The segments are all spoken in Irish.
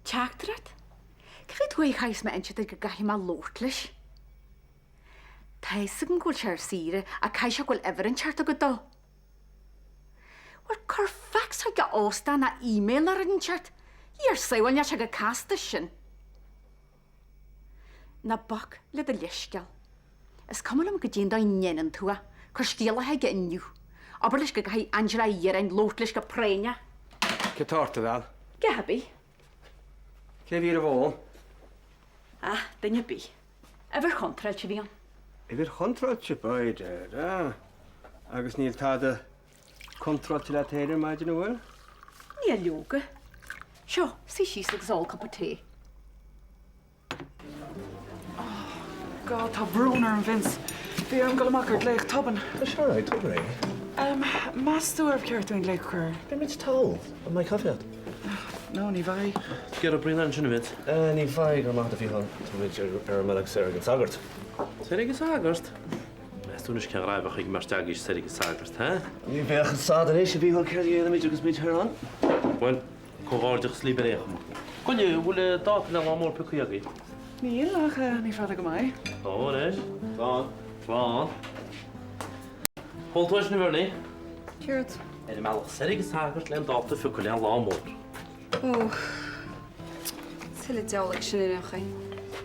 Teachtrad? Cred dwi chais ma enchyd ag gahi ma lortlish. Taisig yn gwyl siar sire a caisio gwyl efer yn chart o gydo. Wel, corfax hag a osta na e-mail ar yn chart. I'r seiwan ia siag a castasyn. Na bach le dy liesgal. Ys cymol am gydyn da nien yn twa. Cwrstila heg yn yw. Oberlish ga gahi Angela i'r ein lortlish ga prenia. Cytorta ddal. Gabi. Ce fi ar y fôl? Ah, dyna bi. Efer contral ti fi on. Efer control ti boed, da. Agus ni'n tad y control ti la teir yma, dyn nhw wel? Ni a lioga. Sio, si she's like zol cup of tea. God, tá brúnar an Vince. Bhí an go amach ar léich toban. It's all right, don't worry. Más tú ar ceart doing léich chuir. Bim it's tall. On my coffee. No, ní bhaid. Ger o brin an sin bit. Ní fai gur maith a fi hon. Tuid ar melag Sarah gan sagart. Serig sagart. Mes tú nis cean raibach ag mar stagis serig sagart, ha? Ní bheach sad an eisiau fi hol ceir yn ymwyd agus byd her on. Wel, cofáirdach slíb ar écham. Gwyle, wyle dat na mor pecuiagi. Níl ach ní fada go mai. O, nes. Flan. Holtois na verni. Ceart. Malach serig sagart len dat te fucul an lámór. Oh. Sile deolig sin in achai.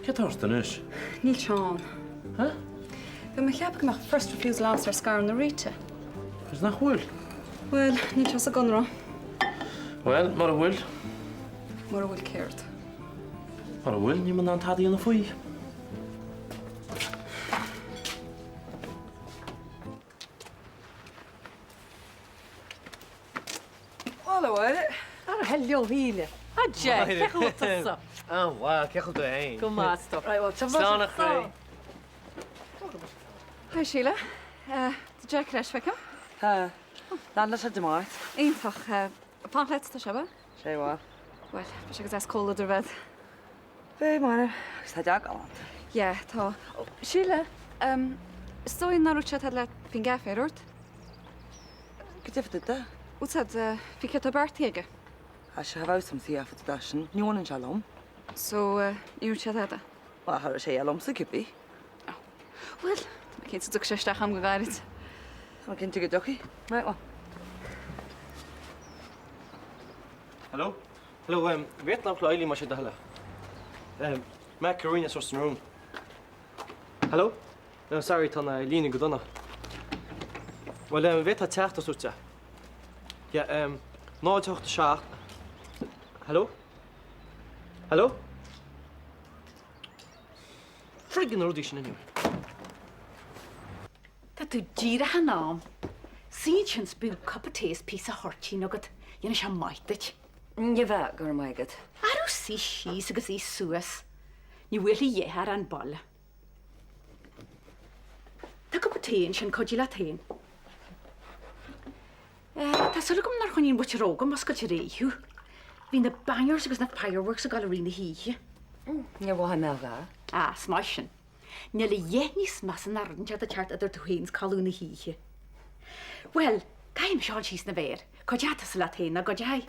Ce tarsta nes? Níl Seán. Ha? Be me cheap go first refusal answer scar na Rita. Is na hwyl? Well, níl chas a gunra. Wel, mar a hwyl. Mar a bhfuil ceart. Mar a hwyl, ni man an tadi yn y ffwy. Hallo, hè? Ar helio hile. A Jack, cech o tyso. Oh, wow, cechol dwi ein. Go mas to. Right, well, Slánach rei. Hi, Sheila. The Jack Resh fecam? Ha. Dan las het maar. Eintach, pamphlet ta seba? Sé wa. Well, bys ag as cola dur fed. Fe maar. Sta jag aan. Yeah, tá. Sheila, stoi na rwtsia tad le fin gaffe, rwrt? Gydef dit? Wtad, fi ceta bart hege. As je hawt som sia for dashen. Nion en shalom. So, i rwtsia tada? Wa har sé alom se kipi. Wel, ma cyn sy'n dwg am gyfarid. Ma ken tige doki. Right wa. Hello? Hello, vet na play lima shida hala. Mac Karina source room. Hello? No, sorry, Tana, Lina Godona. Well, vet ha techt as utja. Ja, no tocht sha. Hello? Hello? Friggin' audition anyway. Ta tu gira hanam. Sien chyn sbw cup of tea piece of horchi nugget. Yen is a maitich. Je va gur maiget. Arw si she's agos i suas. Ni wili ye har an bol. Ta cup of tea yn sy'n codila tein. Ta sylwg am nar chwni'n bwch rogam os gael reihiw. Fi'n y bangers agos na fireworks o gael yr un i hi. Je wa melga. Ah, smaishin. Nili ye ni smasan ar yn chad y chart adar tuhens calwn i hi. Wel, gaim siol she's na fer. Codiata sy'n la tein na godiau.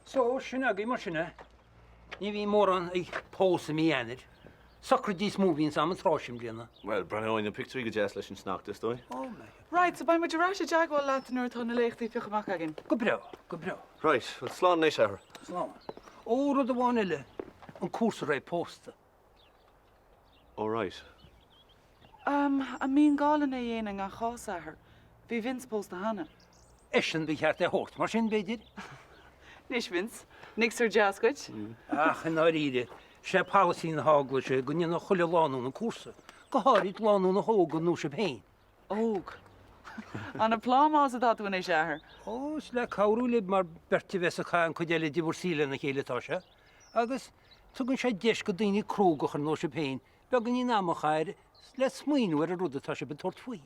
So, sinna gym o sinna. Ni fi moran ei pos am i enir. Socrates movie yn sam yn throsim blina. Wel, bran oin y picture i gydas leis yn snack dys doi. Oh my. Right, so by my jarasha jagwal lat nur ton leich di fich mak agin. Go bro, go bro. Right, wel, slán neis ever. Slán. O'r oedd y wan ile. Yn cwrs o'r ei posta. All right. A min galen e yen nga khas her. Vi Vince post the hana. Eschen fi hert e hort, mar sin beidir. Nish Vince. Nix er jaskuch. Ach, yn o'r ide. Se palesyn hagla se, gwnnyn nhw chwilio lanwn yn cwrsa. Goharid lanwn yn hog yn nhw se pein. Og. An a plum as dat when is her. O, sle cawrw lib mar berti fes y cael cwydeli di fwr sylen y ceile tosha. Agus, tugyn se desh gyda'n i crwg o'ch yn nhw se pein. Begyn i'n am o'ch air, le smwynw ar y rwyd y tosha bydd tort fwy.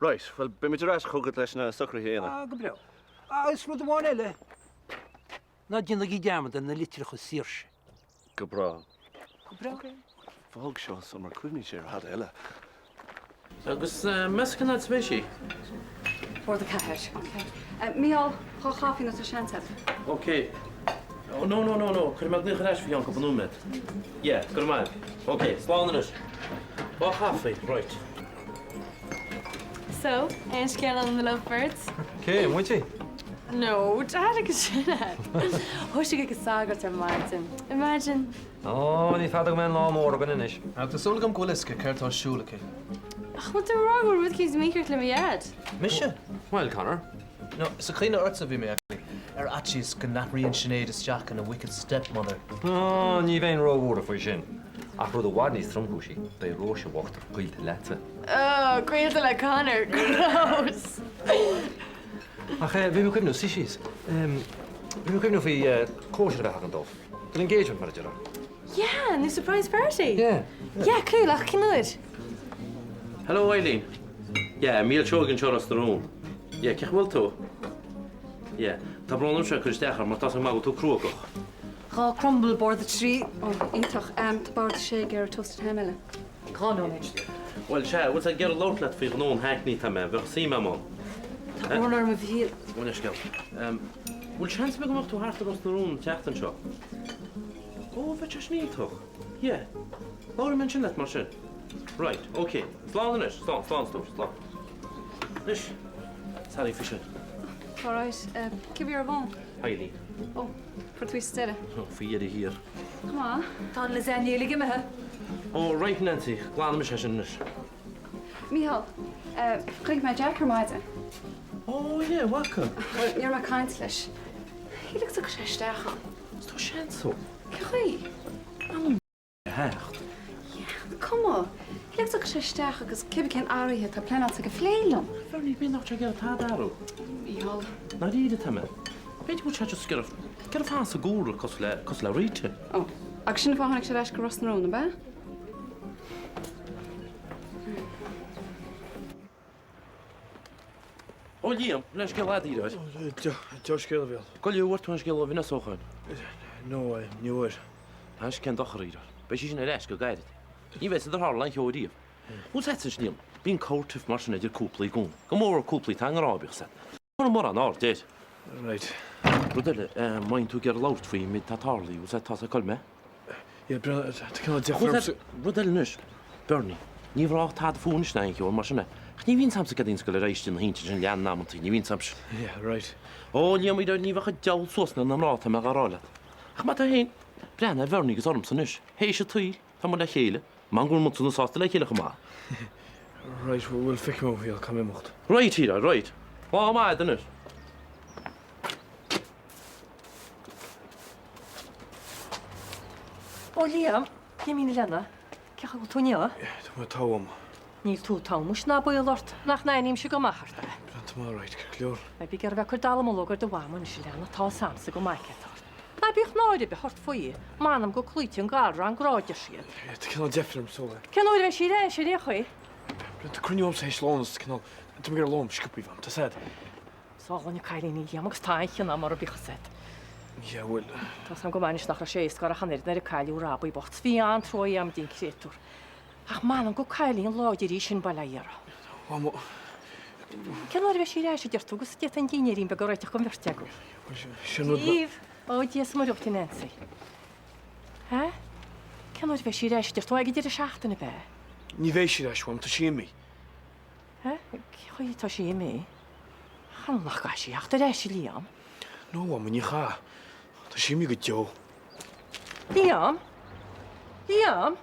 Right, wel, be mi dyras chwgyd leis na socr hi yna. Gybrew. Ys rwyd y wan ele. Na dyn lagi diamad yn y litrach o sirs. Gybra. Gybrew. Fog sio, so mae'r cwfni siar had ela. Agus, mesgan at spesi? Bord a cair. Míall chá chaí na seansa. Okay. Oh, no. Could I make a for Uncle Numet? Yeah, good man. Okay, slán it. Oh, halfway, right. So, and scale on the lovebirds? Cé, muintí? No, Dad, I could say that. Wish you could saga to Martin. Imagine. Ó, ní fada go men lá mór gan inis. Tá sulgam golisca ceirtá siúlacha. What the wrong with kids make it me yet? Mise? Well, Connor. No, sa chéine orta bhí mé actually. Achis go nachríonn Sinead isteach an a wicked stepmother. Ó, ní bhéon róhúra faoi sin. Ach rud a bhád níos tromhúsí, bé róise bhachtar chuilte lete. Oh, great like Connor. Gross. Ach, bhí mé cuimnú síís. Bhí mé cuimnú faoi cóisiir bheith an dómh. An engagement mar deara. Yeah, new surprise party. Yeah. Yeah, cool. Ach, can it? Hello, Eileen. Yeah, Míl Chogan showed us the room. Yeah, cech bhfuil tú? Yeah, tá brónum se chuir stechar, mar tá sa mágu tú cruacoch. Rá crumble board the tree. Oh, intach tá board sé gur toasted hemile. Connor. Well, se, bhfuil sa ger loutlet fi gnón hackní tá me, bhech sí me mó. Warner me bhíl. Bhain isceal. Bhfuil chans me gomach tú hartar os na rún teachtan seo? Ó, bheit se snítoch. Yeah. Láir men sin let mar sin. Right, okay. Slán inis, slán stúr, slán. Nis. Sally Fisher. All right, give your bone. Eileen. Oh, for twist stelle. Oh, fieri hier. Come on. Tá le zan yeli gimme ha. Oh, right, Nancy. Glad me sin nis. Mihal, klik my jacker maite. Oh, yeah, welcome. You're my kindlish. He looks like a stachan. Sto sin so. Koi. Hecht. Come on. He looks like a stachan because Kibby can ari het a plan out like a flailum. Fernie bin noch ger ta daro. Mihal. Na di de tame. Weet je wat je ger af aan se goer kosla rite. Oh, action van ik should ask Ross Narone, ba? Oh, Liam, leis ge lad hier. Josh Gilville. Kol je wordt ons gel vinna so gaan. No, nieuwer. Has ken doch rider. Be sin reis go gaidet. Ni weet er har lang jo die. Hoe zet se sneem? Bin coatif marschen idir koepli gon. Kom over koepli tang rabig set. Mor an art dit. Right. Rodelle, mein tu ger laut fi mit tatarli, hoe zet tas kolme? Ja, bro, het kan wel Hoe different. zet Rodelle nus. Bernie. Ni vraag ta de foon snijn jo marschen. Ni win sam se gadin skole reist in hintje in jan namont ni win sam. Ja, right. Oh, ni mi ni wacht jaw sosna na rata me garala. Ach ma ta heen. Brenna Bernie gesorm se nus. Hei se tuil, ta mo da hele. Mangul mot sun sast le hele gema. Right, we'll fix him over here. Come in, mocht. Right here, right. Wa ma da nus. O Liam, dim mín lena. Cecha go túne? Ja, dan moet touwen. Níl tú tá mus na buil lort nach naim se go maiarta. Bent maar right, kleur. Mai bí gur bheith chu dal mógur do bhhaman se lena tá samsa go maicetar. Na bích náide be hort faoí, Manam go clúitiún gára an gráide siad. Ja, het kan wel different so. Cen óir bheith si ré sé ré chuí? Bent de krunje om zijn slons, kan al. Toen weer loom, scoopie van. Dat zei. Sáhainna caiiríní agus táiche na mar a bícha set. Ja, wel. Tás an go bainis nach a sééis gar a chanir na a caiú rábaí bocht hí an troi am dín créúr. Ach Manam go cailíon láidirí sin bailíara. Waarom? Cen óir bheith si ré sé deirtú gus de an díineín be go réiteach go mirteú. Íh, ó díos mar ruchtí Nancy. Hè? Cen óir bheith si ré sé deirtú ag idir a seachtainna be? Niet wees je dat, want te zien me. Hè? Chuí tá sé mé? Chan nach ga sí ach rééis sé líam. No, maar niet ga. Te zien me goed, Joe. Líam? Líam?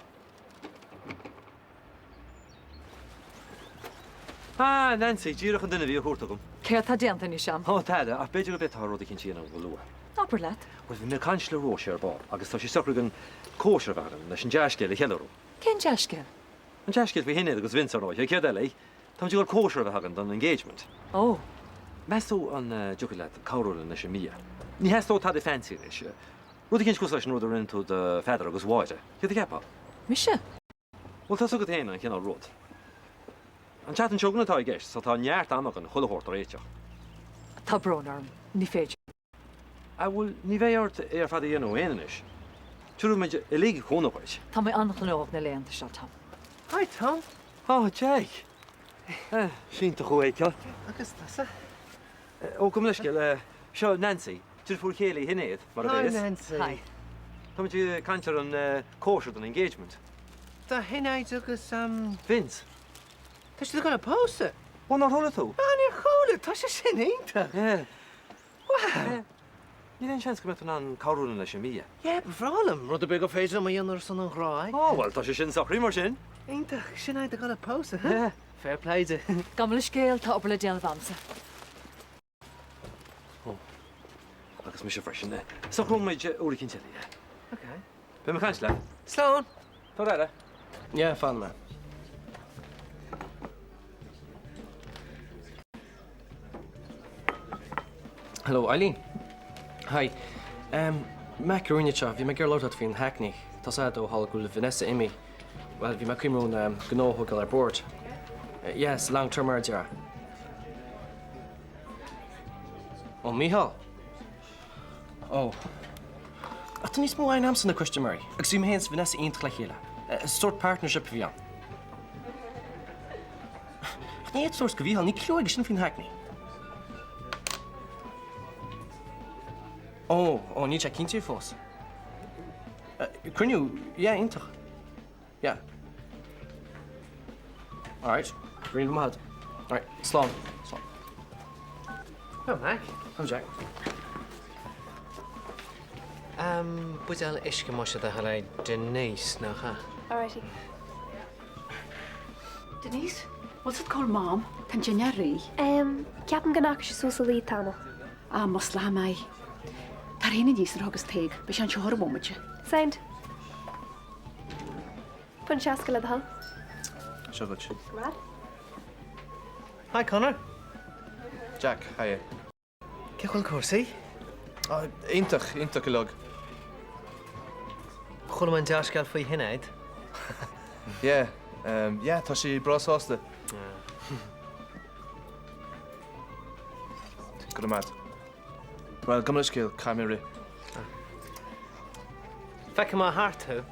Ah, Nancy, díirech an duine bhí chuirta gom. Ceir tá déanta ní sem. Ó, táide, ach beidir go bit thróda cinn síana go lua. Napper let. Was bhí na cansle róise ar bád, agus tá sé sacra an cóisiir bhagan leis an deascéil a cheanú. Cén deisce? An deascéil bhí hinine agus vinsaráid, ag céad eile, tá dúil cóisiir bhagan don engagement. Ó, Meú an juile cáúla na sé mí. Ní heistó tá fancy is. Rud cinn go leis an rud rinn tú de feidir agus bháide. Chu cepa? mise? Bhil tá go héana an cinál rud. An chat an seognatá gist, sa tá neart amach an chulahoirt réiteach. Tá brónarm, ní féidir. A bhfuil ní bhéart ar fad dhéanú éanais. Túú meid i lí chunapáid. Tá mé annach an óh na léanta se tam. Hi Tom. Ó, Jake. Sínta chuéice. Agus tasa. Ó go leisce seo Nancy, tuir fuair chéala hinnéad mar Hi, bhés. Nancy. Hi. Tá tú cantar an cóisiir an engagement. Tá hinnaid agus Vince, Tá si gona pósa. bhá ná thola tú? Báinir chola, tá sé sin éanta. Ní an seans go met an cáúna leis mí. Ie, bhrálam, rud a be go féidir am dionar san an gráid. Áhil tá sé sin sarí mar sin. Éintach sin éid a gona pósa, ha? Fair pléide. Gamla scéal tá opla déal bhamsa. Agus mu sé freisin. Sa chum méid úla cin teí. Okay. Be me chaint le? Slán. Tá réile? Yeah, fan man. Hello, Eileen. Hi. Macaroni chá, bhí me gur látat hín hackney. Tás ó hall go Vanessa imi. Well, bhí me cumrún gnóthgal ar board. Yes, long-term dear. Oh, Michal. Oh. A tú níos mó ein amsan na Christian Murray. Agus bhí me héans Vanessa aon chéile. A sort partnership bhí an. Ní sort go bhíhall ní clúig sin fin hackney. Oh, ní te cinnte fós. Cruniú, yeah, intach. Yeah. All right. Green mud. All right. Slán. Oh, Mac. Oh, Jack. Buideal isce mo se a Denise nach ha. Alrighty. Denise, what's it called, Mom? Tan Jenna Rí. Ceapan gannach sé súsa lí tána. Mas lá mai. Tar héna díos ar agus teig, be sean seohar a bhmuide. Sound. Pun seasca le hall. So good. Rad. Hi, Connor. Jack, hiya. Cechol cuasaí? Intach log. Chula man deascail faoi hinnaid? Yeah, tá sí brasásta. Go mad. Well, gom leis céil, caiim ri. Fecha má hartú.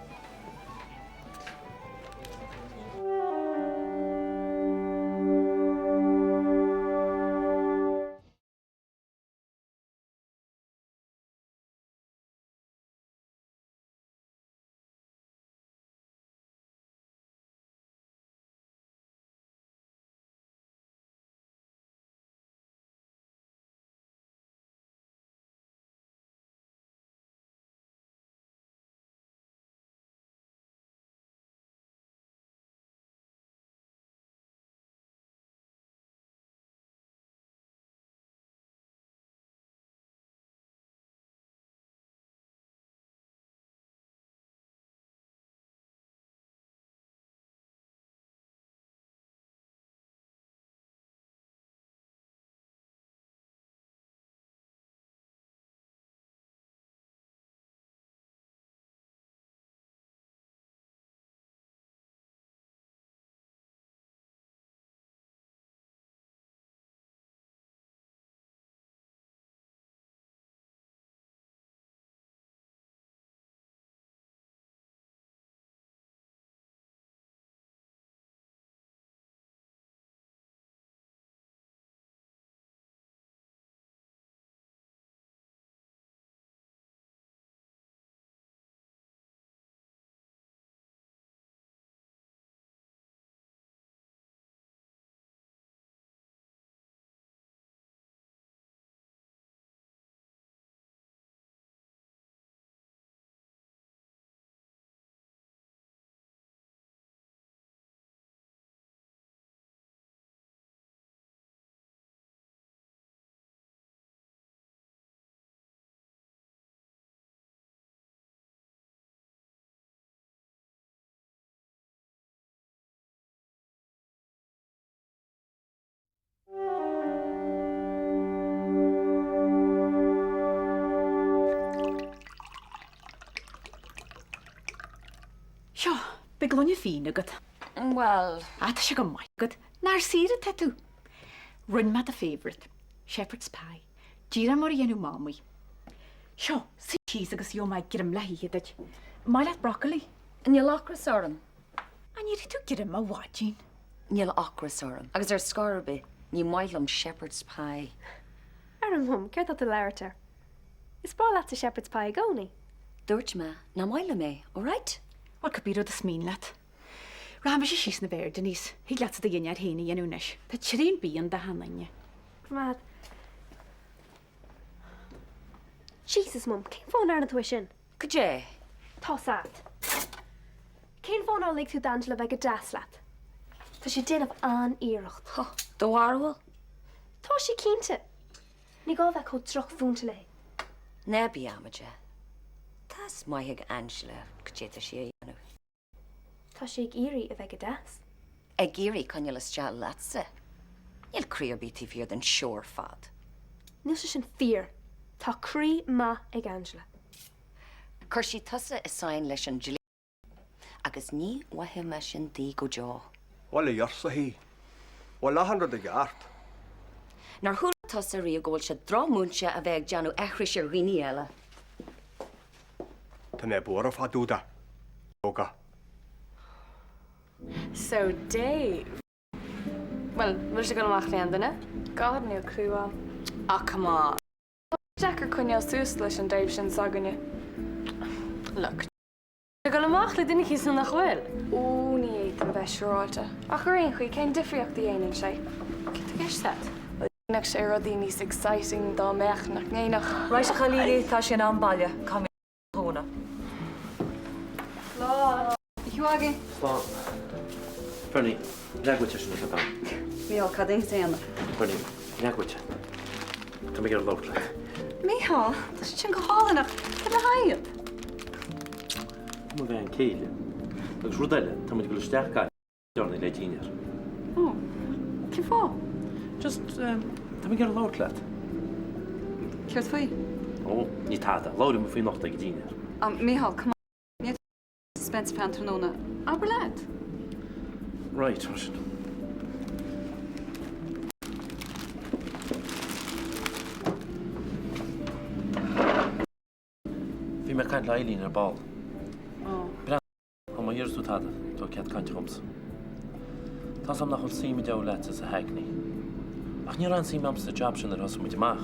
Seo, be glóine fín agad. Well, Tá sé go mai agad. Nar síra tetú. Run mat a favourite. Shepherd's pie. Díra mar dhéanú mámaí. Seo, si cheese agus jo mai girim lehíiad. Mai leat broccoli. in your locker, Soren. An ní tú girim a bháidín. níl acras orm. Agus scarbe, ní mailam shepherd's pie. Mum, ceir dat a leirtar. Is bra leat a shepherd's pie gcónaí. Dúirt me, na mailam é, all right? Wel cybiro dy smín let. Rhan fe sís na fer, Denise. Hyd let dy gyniad hyn i enwnes. Ta trin bi yn da hananya. Mad. Jesus, Mum, cén fón ar na tuisin? Cé? Tá sad. Cén fón ar lig tú d'Angela bheith go daslat? Tá sé déanamh an íirecht. Do warhfuil? Tá sé cínte. Ní gá bheith có troch fúnta le. Nebi amaja. Tas maithig Angela, céta sé anú. Tá sé ag íri a bheith go das. Ag íri conne le steal latsa. Níl crio bítí fiad an siór fad. Níl sé sin fear. Tá crí ma ag Angela. Cur sí tusa is sain leis an Julie. Agus ní wathe me sin dí go jaw. Wala yarsa hi. Wala 100 gart. Nar húla tusa rí a ggóil se drámúnse a bheith deanú echris ar riní eile. Tá ne bóra fadúda. Oga. So, Dave. Well, wil je gaan wacht leanden, hè? God, nu cruel. Ah, come on. Jacker kon je als toeslis en Dave zijn zeggen je. Look. Je gaan wacht, le dinnig is nog wel. Oeh, nee, ik ben shorter. Ach, er een goeie, geen different die een in zij. Kijk, de gest dat. Next era die is exciting dan merk nog nee nog. Right, ik ga leren dat je een balje kan tonen. Lá. Ihuagi. Slán. Fernie, leagúte sin na ban. Míhal cad é déanana. Fernie, leagúte. Tá mé gur lóla. Míhal, tá sin go hálanach go le haíomh. Má bheith an céile. Agus rudaile, tá muid go isteach gáil dearna le díinear. Oh, cí fá? Just, tá mé gur lóla. Ceirt faoi? Ó, ní táda, láir mu faoi nachta go díinear. Míhal, come on. Ní Spencer Pantranona. Aber leat. Right, Russian. Bhí me caiint leilín ar ball. Bra, ó má dhearú táda, tó cead caiint chums. Tá sam nach chun síime de leit a heagnaí. Ach ní ran síime amsa job sin ar os muid amach.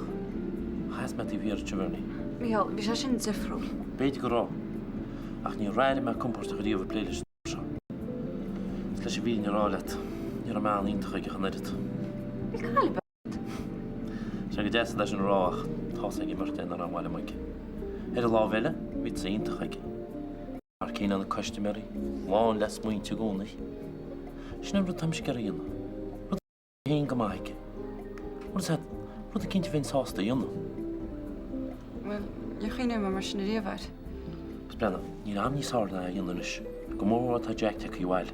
Chas me tí bhíar teverní. Míhal, bhí sé sin difriúil. Béidir go rá. Ach ní ráide me compórta go dtíomh pléiles seo. Leis sé bhí rálet, ní a meán ionta chuige chaneidir. Bhí cála be. Se go déasa leis an ráach tá ag mar déana ar an bhile muige. Er a lábheile, bhí sa ionta chuige. Mar cíine an customéí, láin les muointe gúnaí. Sin ru tam sé gar dhéanana. Rud hén go maithaige. Rud a cinnte bhín sásta dhéanana. Well, je chéine mar sin a réomhhaid. Bs brenna, ní am ní sána a dhéananis. Go mór tá Jack te chuhhail.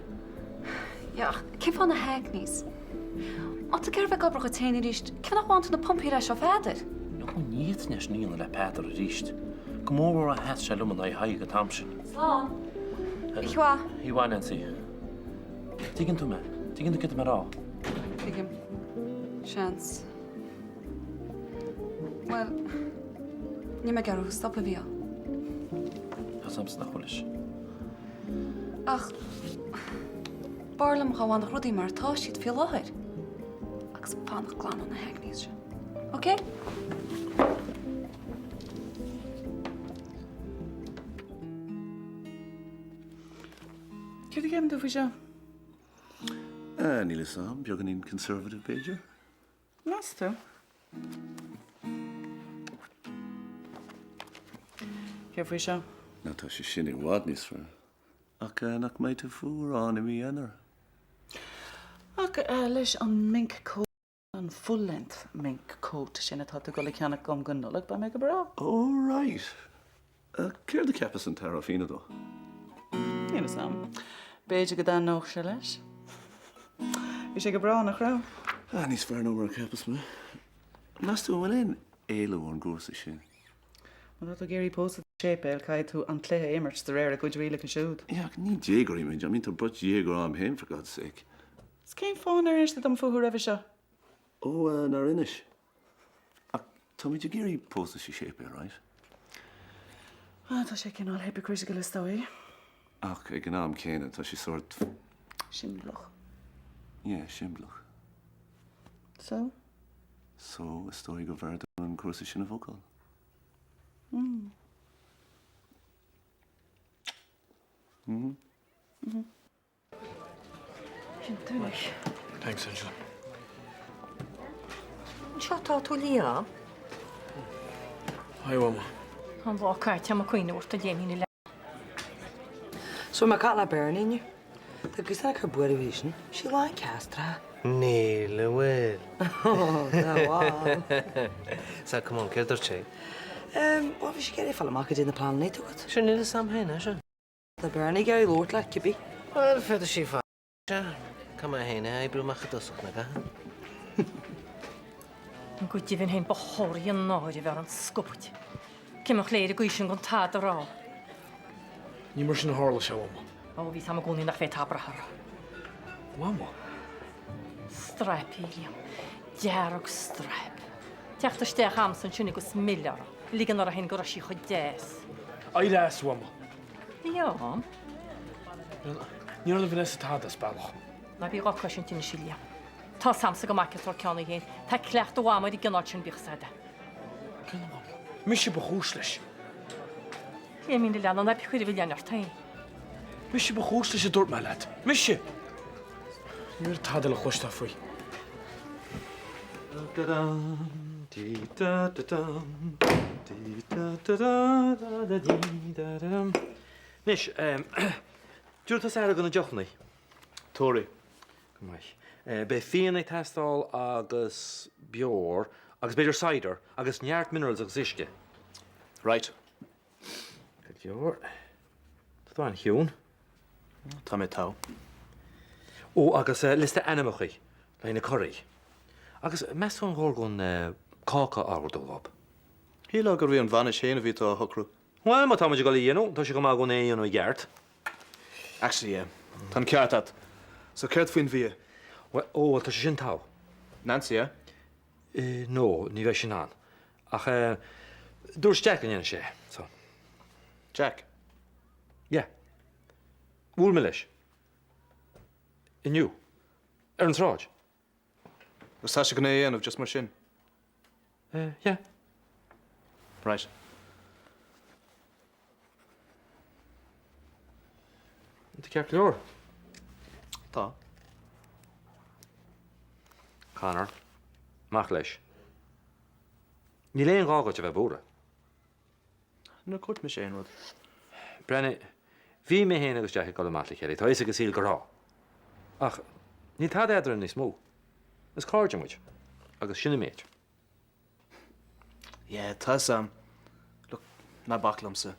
Ja, cé fan na heagníos. Á tá ceir bheith gobrach a téine ríist, ce nach bhaint na pompí leis ó féidir? No go níiad nes níana le Peter a ríist. Go mór a heas se lumana na haige tamsin. Slán. Ihuá. Ihuá Nancy. Tígann tú me, tígann tú get mar rá. Bigim. Chance. Well, ní me garú stop a bhío. Tá sams nach chulis. Ach, barlam chaáin nach rudí mar tá siad fi láthir. Agus fánach glán na heagníos se. OK? Céir géim dú fao seo? Níl sam, beag an conservative Beiger. Nas tú? Céir fao seo? Na tá sé sin ar bhád níos fearr. Ach nach méid tú fuair an i mí anar. Ach leis an mink coat, an full-length mink coat sin atá tú go le ceannach gom go nulach ba me go bra. Oh, right. Céir de cepas an tar fína dó? Níl sam. Beidir go dá nóch se leis. Bhí sé go bra nach rá. Níos fearr nómar cepas me. Nas tú bhfuil in éile an gúsa sin. Má tá géirí post sépéil caiid tú an cléthe immert de réir a go dríle go siúd. Ja, ní dégarí mé, I mean tú bud dhégar am hen for God's sake. Is céim fáin ar is am fuú raheh seo? Ó, nar inis. Ach, tá mí géirí post sí sépéil, right? Tá sé cinál hypocritical is dóí. Ach, ag an am céine, tá sí sort... Sin bloch. Yeah, Shimblach. So? So, is dóigh go bhar an cúrsa sin a bhócail. Thanks, Angela. Seo tá tú líam? Hi, Mama. An bhá caiite am chuoine úirta déanaine le. So mae cael a Bernie, agus na car bwyd i vision, si lai castra. Neil, well. Oh, no, wow. So, come on, ceir sé. Wat fi si geri ffal yma gyda'n y plan ni, dwi'n gwybod? Sure, Neil is Sam hyn, sure. Da Bernie gari lwrt la, cybi. Wel, fedd si ffa. Sure. Come on, hyn, I brw mach y doswch na ga. Yn gwyddi fy'n hyn bohori yn noed i fer yn sgwbwyd. Cymwch leir y gweisio yn gwntad yr ôl. Ní mar sin na hála se, Mama. O, fi sam y gwni na fe tabrahar. Mama? Strep i liam. Diarog strep. Tiach dy stech amser sy'n gos miliar. Ligan o'r hyn gwrasi chod des. Ai ras, Mama. Iom. Ní ar na Vanessa tá das bailach. Na fi gocro sy'n tyn silia. Ta samsag o macet o'r cion i hyn. Ta clecht o wamod i gynnod sy'n bych sade. Mis si bachús leis. Ie mi'n lian o'n epi chwyr i filian o'r tain. Mis si bachús leis a dúirt me lad. Mis si. Ní ar tá le chuiste faoi. Nis, dúir tá ar gona deochnai. Tóri. Gymraich. Be fian ag testáil agus bior, agus beidir cider, agus neart minerals agus isce. Right. Bior. Tá an hiún. Tá mé tá. Ó, agus liste animachaí, leina chorí. Agus mes fan ghorgon cáca ágadóhab. Hí le gur bhí an bhaine chéana bhí tá thocrú. Well, má táid go líonú, tá sé go má go éonú gheart. Actually, yeah. Tá ceart at. So ceirt faoin bhí. Ó, tá sé sin tá. Nancy, yeah? No, ní bheith sin an. Ach, dúirs Jack an sé, so. Jack? Yeah. Bhúil me leis. Inniu. Ar an tráid. Gus tá sé go éanamh just mar sin? Yeah. Right. Tá ceart leor. Tá. Conor, mach leis. Ní léon gágat a bheith búra. Na cuat me sé rud. Brenne, bhí mé héana agus deach go matla chéir, tá is agus síl go rá. Ach, ní tá éidir ní smó. Is cáirde muid, agus sinna méid. Yeah, tá Sam. Look, na bachlamsa.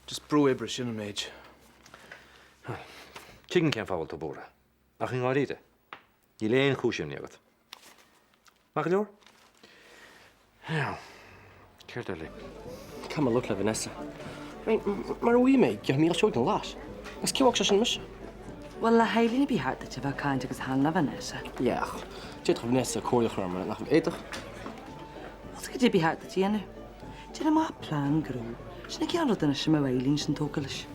Just brú ibre sin méid. Chicken cén fáil tá búra. Ach in gáíide. Ní léon chúisiim níagad. Mach leor? Ja, céir le. Come look le Vanessa. Mar bhí mé go míl seoid an lás. Gus ceoach se sin mis? Wel, la hailin i bi hart at yfa caint agos hanna Vanessa. Iach, tíad go Vanessa cóirach churma nach éidech. Os gyda bi hart at i enw? Dyna ma plan grw. Sy'n ag iawn yn ysym y weilin sy'n togalys.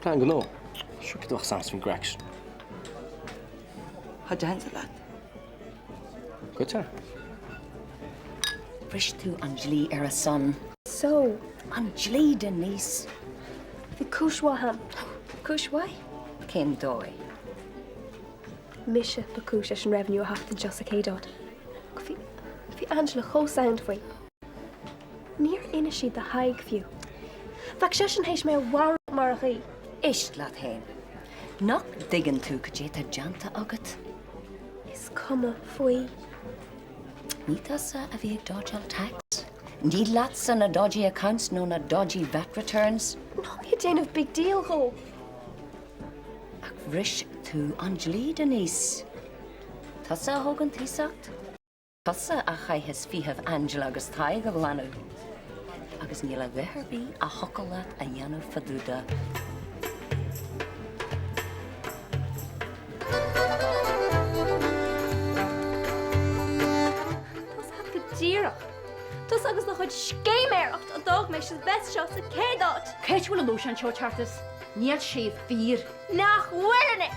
Plan go nó. Siw gyda'r sams fi'n grecs. Ha jans y lad. Good time. Rish tú Anjali ar a son. So, Anjali Denise. the Kushwaham. Kushwai? Cén dói. Misha Bakush and revenue a half the just a K-dot. Fi Angela ho sound for Near Inashi the haig view. Vakshan heish me war marghi. Isht laat heen. Knock diggin tú kajeta janta agat. Is come foi. Nítasa a bhíag dodgeal tax. Ní latsa na dodgy accounts no na dodgy VAT returns. No, you didn't have big deal ho. Rish tú Anjali Denise. Tasa hogan tísacht. Tasa a chai his fihaf Angela agus taig of lanu. Agus níla bheherbí a hocalat a yanu faduda. Tus agus na chud scéiméireacht a dog meis is best shot a K-dot. Ceit bhfuil an lúis an seo chartas. Níl sé fír. Nach bhfuil it.